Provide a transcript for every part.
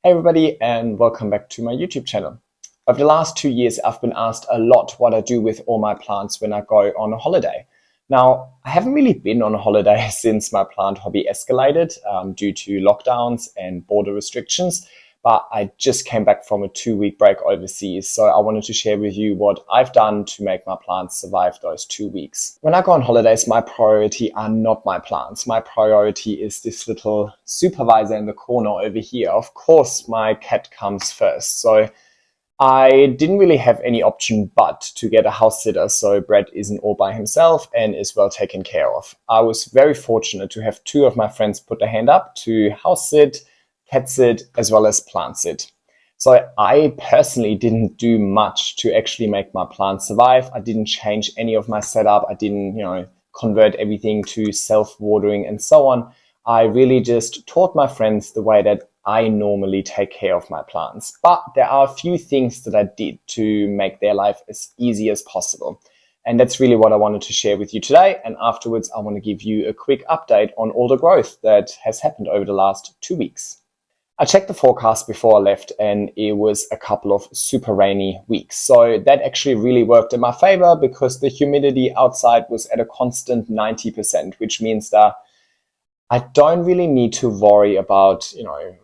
Hey everybody, and welcome back to my YouTube channel. Over the last 2 years, I've been asked a lot what I do with all my plants when I go on a holiday. Now, I haven't really been on a holiday since my plant hobby escalated due to lockdowns and border restrictions, but I just came back from a 2-week break overseas, so I wanted to share with you what I've done to make my plants survive those 2 weeks. When I go on holidays, my priority are not my plants. My priority is this little supervisor in the corner over here. Of course, my cat comes first, so I didn't really have any option but to get a house sitter, so Brett isn't all by himself and is well taken care of. I was very fortunate to have two of my friends put their hand up to house sit, cat sit, as well as plant sit. So I personally didn't do much to actually make my plants survive. I didn't change any of my setup. I didn't, convert everything to self-watering and so on. I really just taught my friends the way that I normally take care of my plants. But there are a few things that I did to make their life as easy as possible. And that's really what I wanted to share with you today. And afterwards, I want to give you a quick update on all the growth that has happened over the last 2 weeks. I checked the forecast before I left and it was a couple of super rainy weeks. So that actually really worked in my favor because the humidity outside was at a constant 90%, which means that I don't really need to worry about,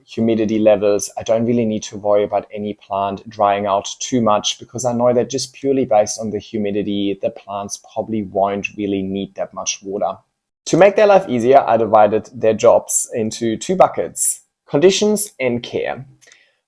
humidity levels. I don't really need to worry about any plant drying out too much because I know that just purely based on the humidity, the plants probably won't really need that much water. To make their life easier, I divided their jobs into 2 buckets: conditions and care.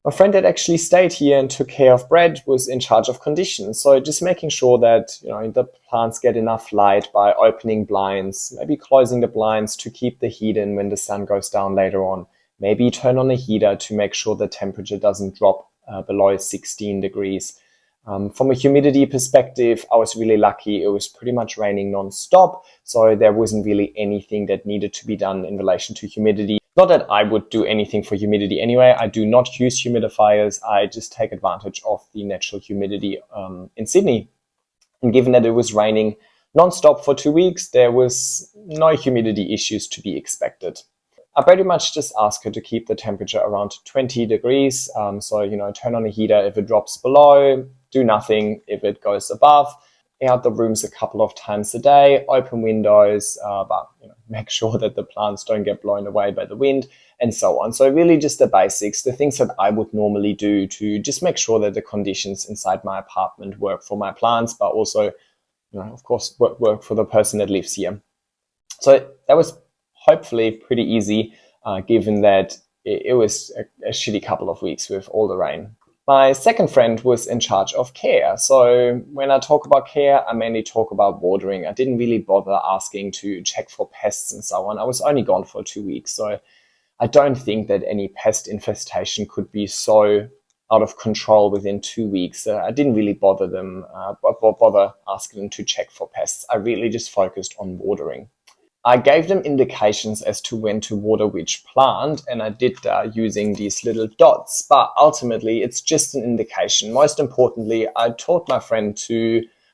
My friend that actually stayed here and took care of Brett was in charge of conditions. So just making sure that the plants get enough light by opening blinds, maybe closing the blinds to keep the heat in when the sun goes down later on. Maybe turn on a heater to make sure the temperature doesn't drop below 16 degrees. From a humidity perspective, I was really lucky. It was pretty much raining non-stop, so there wasn't really anything that needed to be done in relation to humidity. Not that I would do anything for humidity anyway. I do not use humidifiers. I just take advantage of the natural humidity in Sydney. And given that it was raining non-stop for 2 weeks, there was no humidity issues to be expected. I pretty much just ask her to keep the temperature around 20 degrees. Turn on a heater if it drops below, do nothing if it goes above. Out the rooms a couple of times a day, open windows, but make sure that the plants don't get blown away by the wind and so on. So really just the basics, the things that I would normally do to just make sure that the conditions inside my apartment work for my plants, but also, of course, work for the person that lives here. So that was hopefully pretty easy, given that it was a shitty couple of weeks with all the rain. My second friend was in charge of care. So when I talk about care, I mainly talk about watering. I didn't really bother asking to check for pests and so on. I was only gone for 2 weeks. So I don't think that any pest infestation could be so out of control within 2 weeks. I didn't really bother asking them to check for pests. I really just focused on watering. I gave them indications as to when to water which plant, and I did that using these little dots, but ultimately it's just an indication. Most importantly, I taught my friend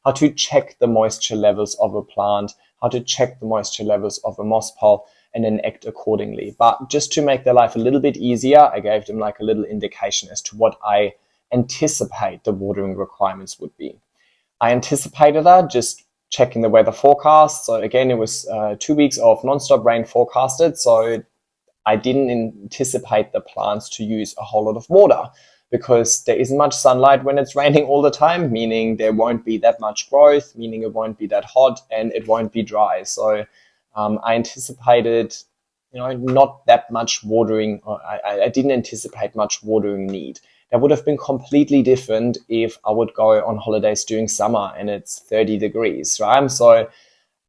how to check the moisture levels of a plant, how to check the moisture levels of a moss pole, and then act accordingly. But just to make their life a little bit easier, I gave them like a little indication as to what I anticipate the watering requirements would be. I anticipated that just checking the weather forecast. So again, it was 2 weeks of non-stop rain forecasted. So I didn't anticipate the plants to use a whole lot of water because there isn't much sunlight when it's raining all the time, meaning there won't be that much growth, meaning it won't be that hot and it won't be dry. So I anticipated, not that much watering. I didn't anticipate much watering need. That would have been completely different if I would go on holidays during summer and it's 30 degrees, right? So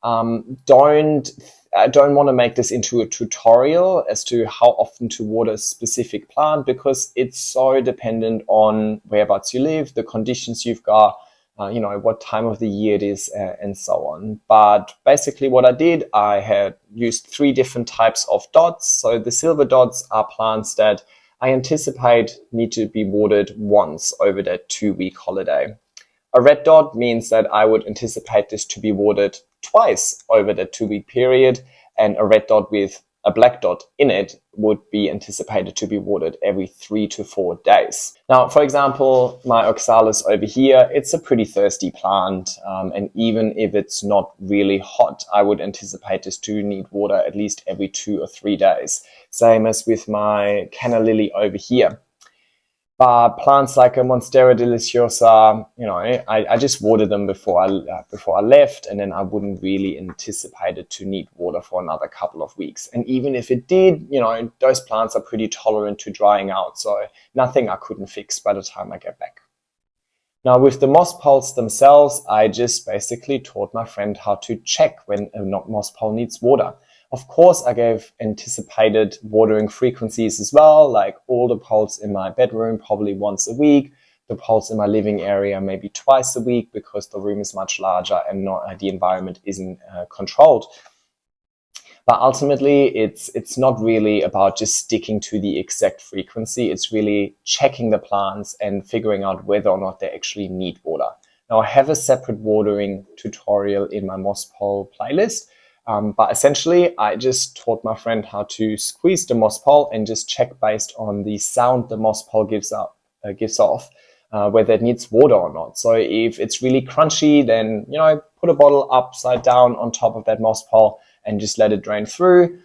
I don't want to make this into a tutorial as to how often to water a specific plant because it's so dependent on whereabouts you live, the conditions you've got, what time of the year it is, and so on. But basically what I did, I had used 3 different types of dots. So the silver dots are plants that I anticipate need to be watered once over that 2-week holiday. A red dot means that I would anticipate this to be watered twice over that 2-week period, and a red dot with a black dot in it would be anticipated to be watered every 3 to 4 days. Now, for example, my oxalis over here, it's a pretty thirsty plant, and even if it's not really hot, I would anticipate this to need water at least every 2 or 3 days. Same as with my canna lily over here. But plants like a Monstera deliciosa, I just watered them before I left, and then I wouldn't really anticipate it to need water for another couple of weeks. And even if it did, those plants are pretty tolerant to drying out, so nothing I couldn't fix by the time I get back. Now, with the moss poles themselves, I just basically taught my friend how to check when a moss pole needs water. Of course, I gave anticipated watering frequencies as well, like all the poles in my bedroom probably once a week, the poles in my living area maybe twice a week because the room is much larger and the environment isn't controlled. But ultimately, it's not really about just sticking to the exact frequency. It's really checking the plants and figuring out whether or not they actually need water. Now, I have a separate watering tutorial in my moss pole playlist. But essentially, I just taught my friend how to squeeze the moss pole and just check based on the sound the moss pole gives off whether it needs water or not. So if it's really crunchy, then put a bottle upside down on top of that moss pole and just let it drain through.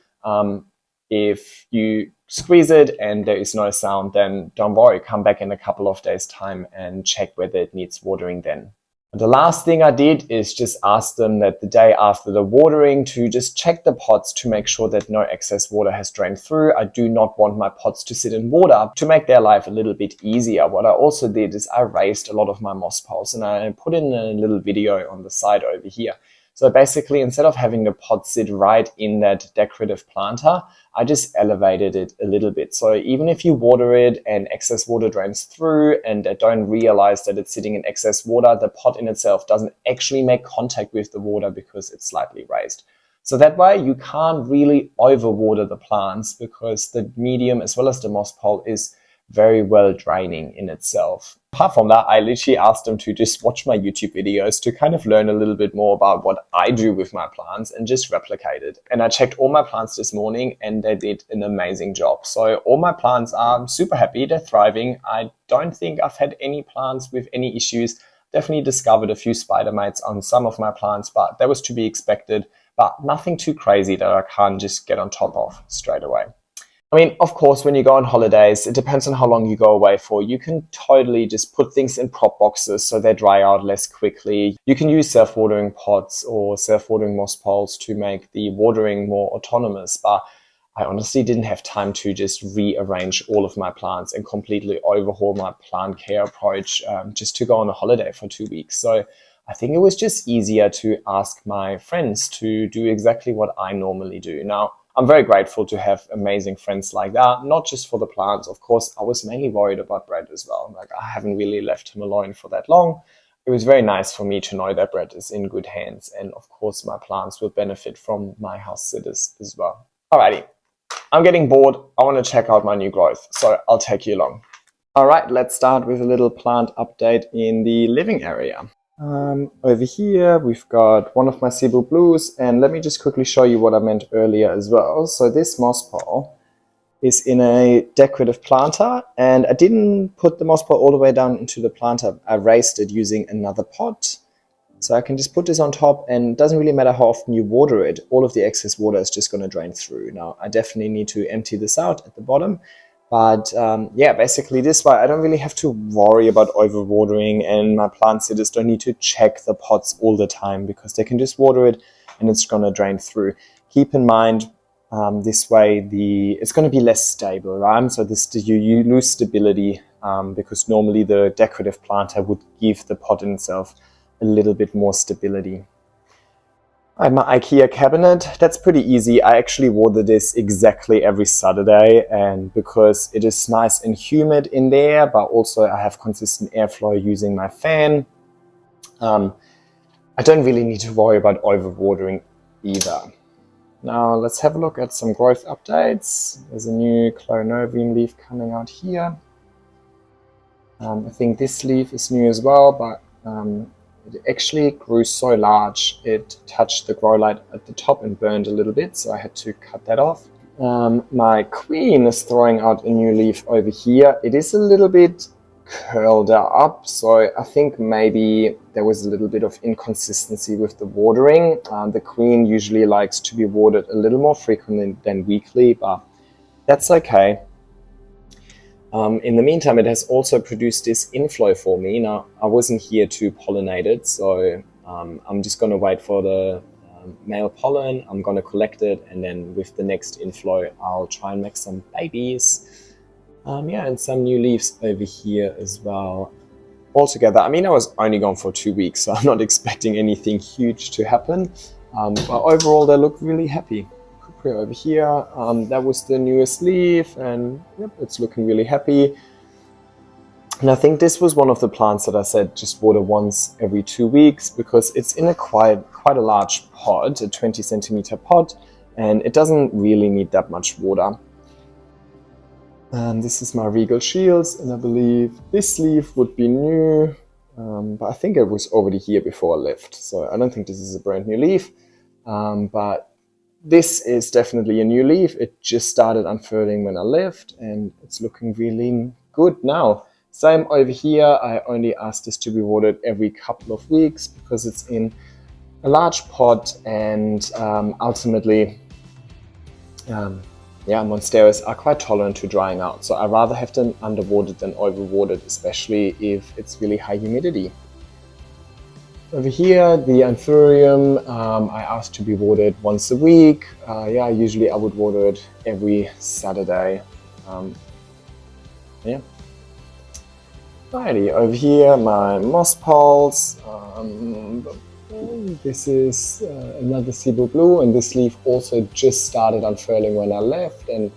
If you squeeze it and there is no sound, then don't worry, come back in a couple of days' time and check whether it needs watering then. The last thing I did is just ask them that the day after the watering to just check the pots to make sure that no excess water has drained through. I do not want my pots to sit in water to make their life a little bit easier. What I also did is I raised a lot of my moss poles, and I put in a little video on the side over here. So basically, instead of having the pot sit right in that decorative planter, I just elevated it a little bit. So even if you water it and excess water drains through and they don't realize that it's sitting in excess water, the pot in itself doesn't actually make contact with the water because it's slightly raised. So that way you can't really overwater the plants because the medium as well as the moss pole is very well draining in itself. Apart from that, I literally asked them to just watch my YouTube videos to kind of learn a little bit more about what I do with my plants and just replicate it. And I checked all my plants this morning and they did an amazing job. So all my plants are super happy, they're thriving. I don't think I've had any plants with any issues. Definitely discovered a few spider mites on some of my plants, but that was to be expected, but nothing too crazy that I can't just get on top of straight away. I mean, of course, when you go on holidays, it depends on how long you go away for. You can totally just put things in prop boxes so they dry out less quickly. You can use self-watering pots or self-watering moss poles to make the watering more autonomous. But I honestly didn't have time to just rearrange all of my plants and completely overhaul my plant care approach just to go on a holiday for 2 weeks. So I think it was just easier to ask my friends to do exactly what I normally do. Now, I'm very grateful to have amazing friends like that, not just for the plants. Of course, I was mainly worried about Brett as well. Like, I haven't really left him alone for that long. It was very nice for me to know that Brett is in good hands. And of course, my plants will benefit from my house sitters as well. Alrighty, I'm getting bored. I want to check out my new growth, so I'll take you along. All right, let's start with a little plant update in the living area. Over here, we've got one of my Cebu Blues, and let me just quickly show you what I meant earlier as well. So this moss pole is in a decorative planter, and I didn't put the moss pole all the way down into the planter. I raised it using another pot. So I can just put this on top, and it doesn't really matter how often you water it. All of the excess water is just going to drain through. Now, I definitely need to empty this out at the bottom. But yeah, basically this way I don't really have to worry about overwatering, and my plant sitters don't need to check the pots all the time because they can just water it and it's going to drain through. Keep in mind this way it's going to be less stable, right? So you lose stability because normally the decorative planter would give the pot in itself a little bit more stability. My IKEA cabinet, that's pretty easy. I actually water this exactly every Saturday, and because it is nice and humid in there, but also I have consistent airflow using my fan, I don't really need to worry about overwatering either. Now let's have a look at some growth updates. There's a new Chlorenovine leaf coming out here. I think this leaf is new as well, but it actually grew so large it touched the grow light at the top and burned a little bit, so I had to cut that off. My queen is throwing out a new leaf over here. It is a little bit curled up, so I think maybe there was a little bit of inconsistency with the watering. The queen usually likes to be watered a little more frequently than weekly, but that's okay. In the meantime, it has also produced this inflow for me. Now, I wasn't here to pollinate it, so I'm just going to wait for the male pollen. I'm going to collect it, and then with the next inflow, I'll try and make some babies. Yeah, and some new leaves over here as well. Altogether, I mean, I was only gone for 2 weeks, so I'm not expecting anything huge to happen. But overall, they look really happy. Over here, that was the newest leaf, and yep, it's looking really happy. And I think this was one of the plants that I said just water once every 2 weeks, because it's in a quite a large pot, a 20 centimeter pot, and it doesn't really need that much water. And this is my Regal Shields, and I believe this leaf would be new, but I think it was already here before I left, so I don't think this is a brand new leaf, but this is definitely a new leaf. It just started unfurling when I left, and it's looking really good now. Same over here. I only asked this to be watered every couple of weeks because it's in a large pot, and ultimately, monsteras are quite tolerant to drying out. So I rather have them underwatered than overwatered, especially if it's really high humidity. Over here, the anthurium, I asked to be watered once a week. Usually I would water it every Saturday. Yeah. Alrighty, over here, my moss pulse. This is another Cebu Blue, and this leaf also just started unfurling when I left, and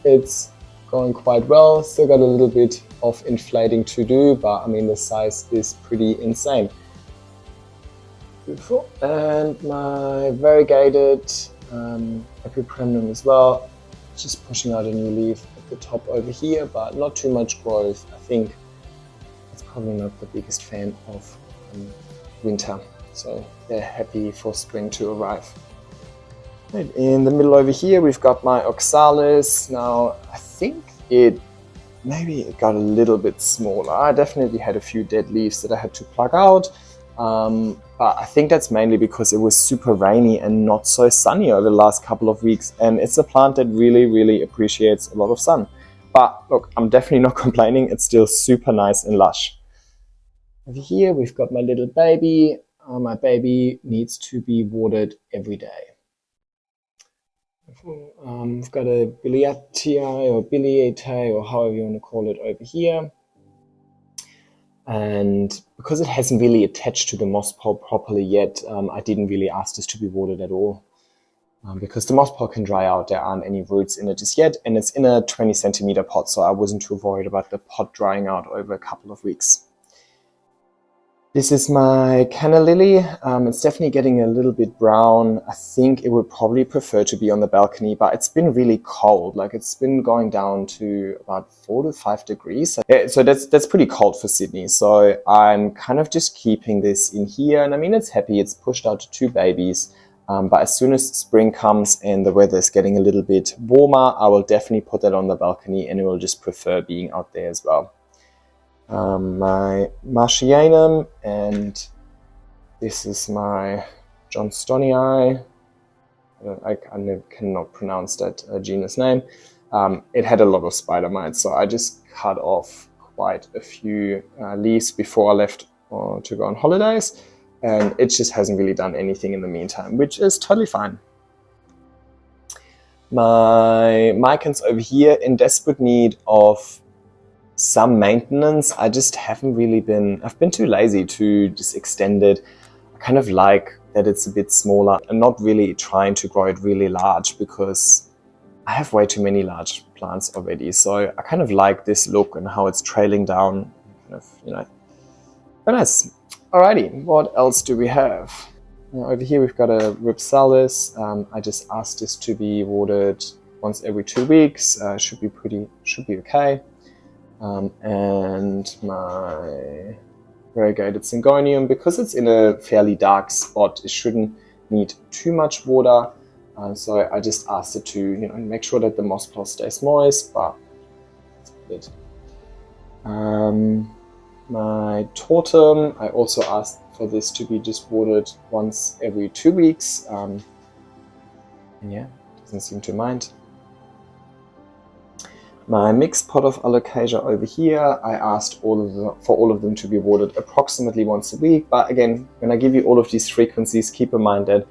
it's going quite well. Still got a little bit of inflating to do, but I mean, the size is pretty insane. Beautiful. And my variegated epipremnum as well, just pushing out a new leaf at the top over here, but not too much growth. I think it's probably not the biggest fan of winter, so they're happy for spring to arrive. Right, in the middle over here, we've got my oxalis. Now, I think maybe it got a little bit smaller. I definitely had a few dead leaves that I had to pluck out. But I think that's mainly because it was super rainy and not so sunny over the last couple of weeks, and it's a plant that really appreciates a lot of sun. But look, I'm definitely not complaining. It's still super nice and lush. Over here we've got my little baby. My baby needs to be watered every day. We've got a biliaceae or biliate, or however you want to call it, over here. And because it hasn't really attached to the moss pulp properly yet, I didn't really ask this to be watered at all. Because the moss pulp can dry out, there aren't any roots in it just yet, and it's in a 20 centimeter pot, so I wasn't too worried about the pot drying out over a couple of weeks. This is my canna lily. It's definitely getting a little bit brown. I think it would probably prefer to be on the balcony, but it's been really cold. Like, it's been going down to about 4 to 5 degrees. Yeah, so that's pretty cold for Sydney. So I'm kind of just keeping this in here. And I mean, it's happy. It's pushed out 2 babies. But as soon as spring comes and the weather is getting a little bit warmer, I will definitely put that on the balcony, and it will just prefer being out there as well. My Martianum, and this is my Johnstonii. I cannot pronounce that genus name. It had a lot of spider mites, so I just cut off quite a few leaves before I left to go on holidays, and it just hasn't really done anything in the meantime, which is totally fine. My Micans over here in desperate need of some maintenance. I just haven't really I've been too lazy to just extend it. I kind of like that it's a bit smaller. I'm not really trying to grow it really large because I have way too many large plants already. So I kind of like this look and how it's trailing down, kind of, very nice. Alrighty, what else do we have? Over here we've got a Ripsalis. I just asked this to be watered once every 2 weeks. Should be okay. And my variegated Syngonium, because it's in a fairly dark spot, it shouldn't need too much water. So I just asked it to, make sure that the moss pole stays moist, but that's it. My totem, I also asked for this to be just watered once every 2 weeks. And yeah, doesn't seem to mind. My mixed pot of alocasia over here, I asked for all of them to be watered approximately once a week. But again, when I give you all of these frequencies, keep in mind that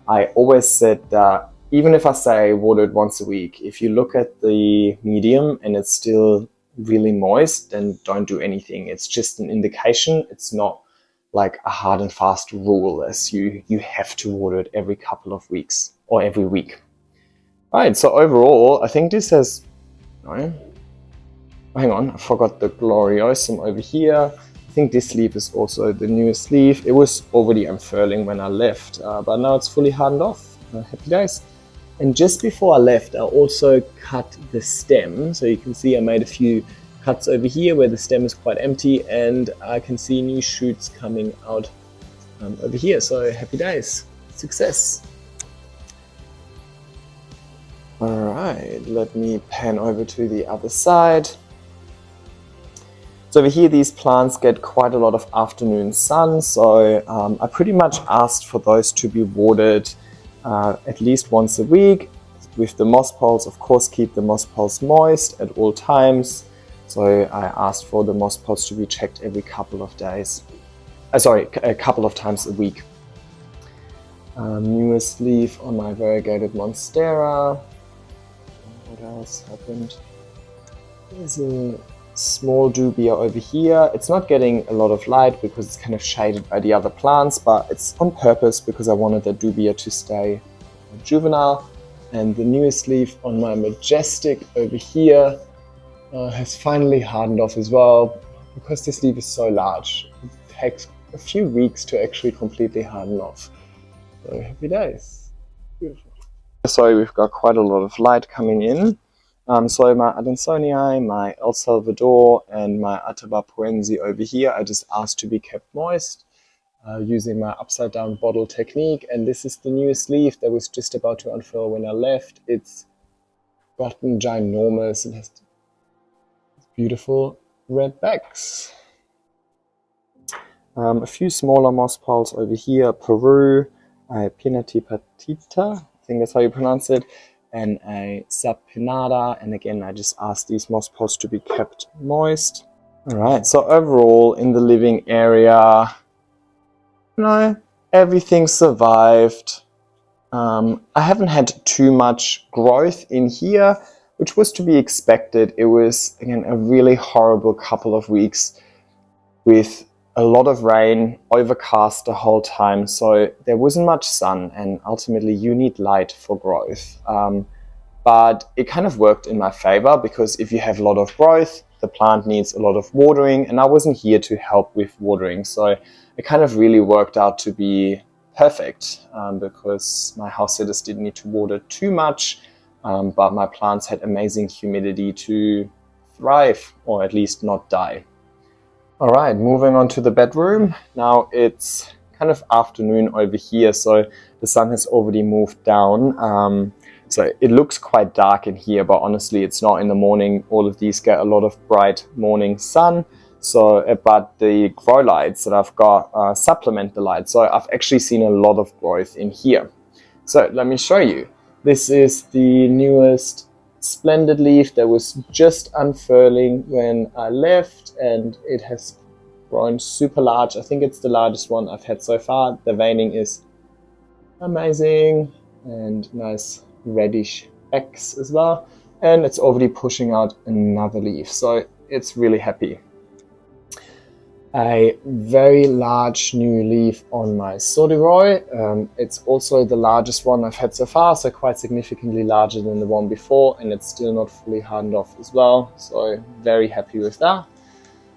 I always said that even if I say watered once a week, if you look at the medium and it's still really moist, then don't do anything. It's just an indication. It's not like a hard and fast rule as you have to water it every couple of weeks or every week. All right, so overall, I think this has... No. Hang on, I forgot the gloriosum over here. I think this leaf is also the newest leaf. It was already unfurling when I left, but now it's fully hardened off. Happy days. And just before I left, I also cut the stem. So you can see I made a few cuts over here where the stem is quite empty, and I can see new shoots coming out over here. So happy days. Success. All right, let me pan over to the other side. So over here, these plants get quite a lot of afternoon sun, so I pretty much asked for those to be watered at least once a week. With the moss poles, of course, keep the moss poles moist at all times. So I asked for the moss poles to be checked every couple of days. A couple of times a week. Newest leaf on my variegated monstera. What else happened? There's a small dubia over here. It's not getting a lot of light because it's kind of shaded by the other plants, but it's on purpose because I wanted the dubia to stay juvenile. And the newest leaf on my majestic over here has finally hardened off as well. Because this leaf is so large, it takes a few weeks to actually completely harden off. So happy days. Beautiful. So we've got quite a lot of light coming in. So my Adansonii, my El Salvador, and my Atabapoense over here, I just asked to be kept moist using my upside down bottle technique. And this is the newest leaf that was just about to unfurl when I left. It's gotten ginormous. It has beautiful red backs. A few smaller moss poles over here, Peru, Pinatipatita, I think that's how you pronounce it, and a Sapinada. And again, I just asked these moss poles to be kept moist. All right, so overall in the living area, everything survived. I haven't had too much growth in here, which was to be expected. It was, again, a really horrible couple of weeks with a lot of rain, overcast the whole time, so there wasn't much sun, and ultimately you need light for growth. But it kind of worked in my favor because if you have a lot of growth, the plant needs a lot of watering, and I wasn't here to help with watering, so it kind of really worked out to be perfect because my house sitters didn't need to water too much, but my plants had amazing humidity to thrive, or at least not die. All right, moving on to the bedroom. Now it's kind of afternoon over here, so the sun has already moved down. So it looks quite dark in here, but honestly, it's not in the morning. All of these get a lot of bright morning sun. So, but the grow lights that I've got supplement the light. So I've actually seen a lot of growth in here. So let me show you. This is the newest splendid leaf that was just unfurling when I left, and it has grown super large. I think it's the largest one I've had so far. The veining is amazing and nice reddish X as well, and it's already pushing out another leaf, so it's really happy. A very large new leaf on my Sodiroy. It's also the largest one I've had so far, so quite significantly larger than the one before, and it's still not fully hardened off as well, so very happy with that.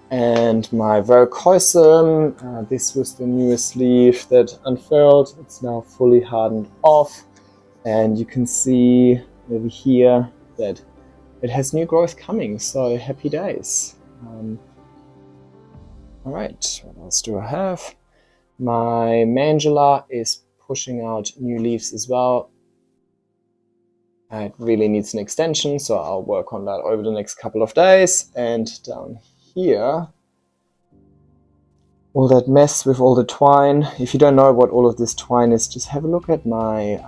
And my Verrucosum, this was the newest leaf that unfurled. It's now fully hardened off, and you can see over here that it has new growth coming, so happy days. All right, what else do I have? My Mandula is pushing out new leaves as well. It really needs an extension, so I'll work on that over the next couple of days. And down here, all that mess with all the twine. If you don't know what all of this twine is, just have a look at my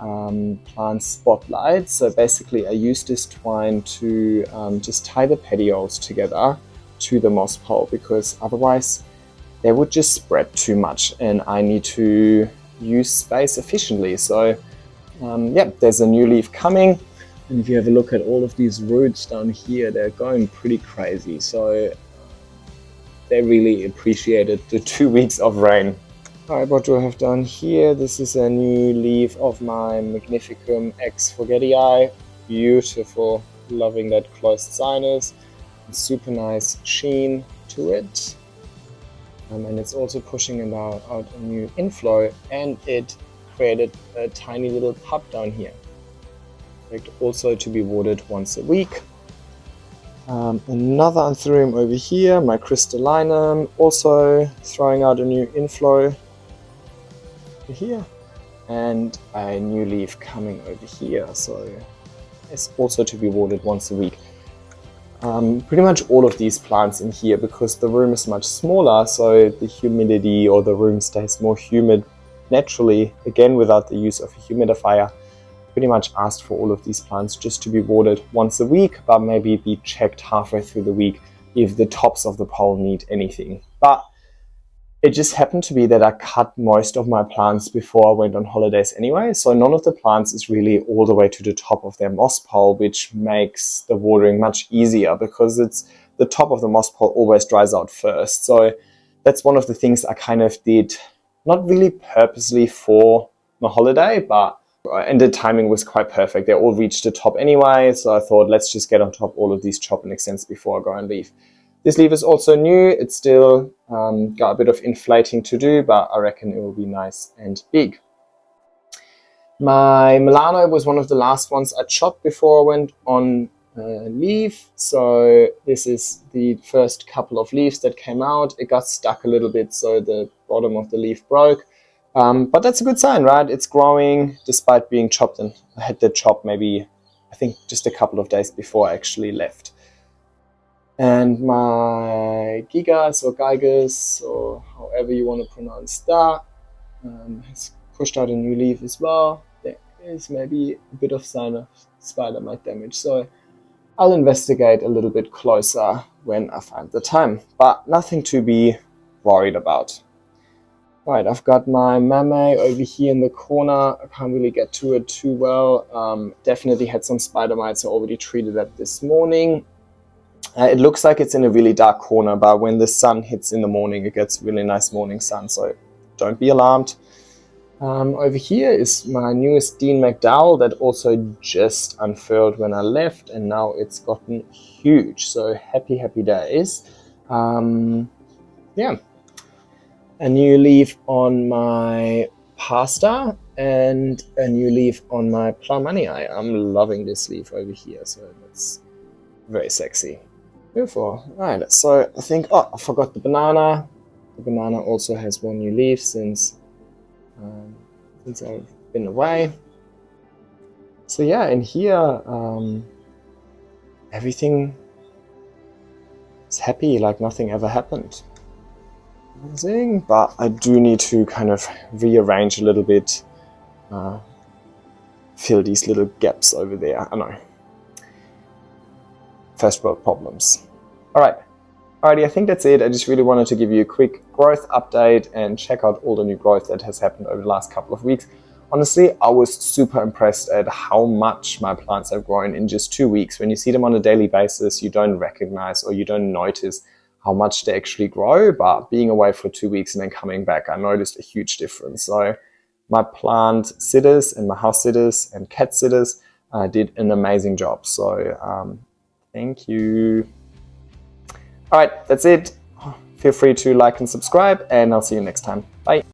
plant spotlight. So basically I use this twine to just tie the petioles together to the moss pole, because otherwise they would just spread too much and I need to use space efficiently. So yeah, there's a new leaf coming, and if you have a look at all of these roots down here, they're going pretty crazy. So they really appreciated the 2 weeks of rain. Alright, what do I have done here? This is a new leaf of my Magnificum X Forgetii. Beautiful, loving that closed sinus. Super nice sheen to it. And it's also pushing out a new inflow, and it created a tiny little pup down here. Also to be watered once a week. Another anthurium over here, my crystallinum, also throwing out a new inflow over here, and a new leaf coming over here, so it's also to be watered once a week. Pretty much all of these plants in here, because the room is much smaller, so the humidity, or the room stays more humid naturally, again without the use of a humidifier. Pretty much asked for all of these plants just to be watered once a week, but maybe be checked halfway through the week if the tops of the pole need anything. But it just happened to be that I cut most of my plants before I went on holidays anyway, so none of the plants is really all the way to the top of their moss pole, which makes the watering much easier, because it's the top of the moss pole always dries out first. So that's one of the things I kind of did, not really purposely for my holiday, and the timing was quite perfect. They all reached the top anyway, so I thought, let's just get on top all of these chop and extends before I go and leave. This leaf is also new. It's still got a bit of inflating to do, but I reckon it will be nice and big. My Milano was one of the last ones I chopped before I went on leave. So this is the first couple of leaves that came out. It got stuck a little bit, so the bottom of the leaf broke. But that's a good sign, right? It's growing despite being chopped, and I had that chop maybe, I think, just a couple of days before I actually left. And my Gigas or Gigas, or however you want to pronounce that, has pushed out a new leaf as well. There is maybe a bit of sign of spider mite damage, so I'll investigate a little bit closer when I find the time, but nothing to be worried about. Right, I've got my Mame over here in the corner. I can't really get to it too well. Definitely had some spider mites. I already treated that this morning. It looks like it's in a really dark corner, but when the sun hits in the morning, it gets really nice morning sun, so don't be alarmed. Over here is my newest Dean McDowell that also just unfurled when I left, and now it's gotten huge, so happy days. Yeah. A new leaf on my pasta and a new leaf on my Plummonii. I'm loving this leaf over here, so that's very sexy. Beautiful. Right, so I think, I forgot the banana. The banana also has one new leaf since I've been away. So yeah, in here, everything is happy, like nothing ever happened. But I do need to kind of rearrange a little bit, fill these little gaps over there. I know. First world problems. Alrighty, I think that's it. I just really wanted to give you a quick growth update and check out all the new growth that has happened over the last couple of weeks. Honestly, I was super impressed at how much my plants have grown in just 2 weeks. When you see them on a daily basis, you don't recognize or you don't notice how much they actually grow, but being away for 2 weeks and then coming back, I noticed a huge difference. So my plant sitters and my house sitters and cat sitters did an amazing job. So thank you. All right, that's it. Feel free to like and subscribe, and I'll see you next time. Bye.